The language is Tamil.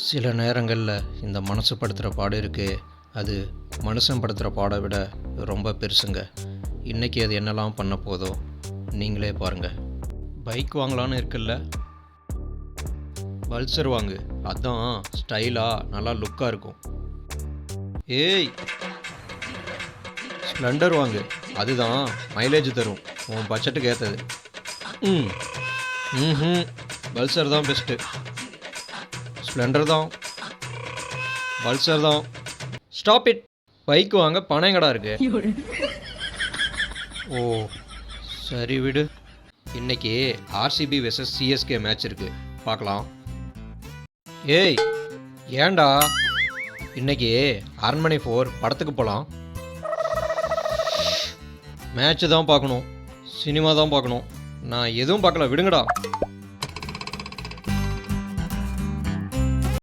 சில நேரங்களில் இந்த மனசு படுத்துகிற பாடு இருக்கே, அது மனுஷன் படுத்துகிற பாடை விட ரொம்ப பெருசுங்க. இன்றைக்கி அது என்னெல்லாம் பண்ண போதோ நீங்களே பாருங்கள். பைக் வாங்கலான்னு இருக்குல்ல, பல்சர் வாங்கு, அதான் ஸ்டைலாக நல்லா லுக்காக இருக்கும். ஏய், ஸ்ப்ளெண்டர் வாங்கு, அதுதான் மைலேஜ் தரும், உன் பட்ஜெட்டுக்கு ஏற்றது. ம் ம் பல்சர் தான் பெஸ்ட்டு. ஸ்ப்ளெண்டர் தான், பல்சர் தான். Stop it. பைக் வாங்க பணம் எங்கடா இருக்கு? ஓ சரி விடு. இன்னைக்கு ஆர்சிபி வெர்சஸ் சிஎஸ்கே மேட்ச் இருக்கு, பார்க்கலாம். ஏய் ஏன்டா, இன்னைக்கு அரண்மனை 4 படத்துக்கு போகலாம். மேட்ச்சு தான் பார்க்கணும், சினிமா தான் பார்க்கணும், நான் எதுவும் பார்க்கல, விடுங்கடா.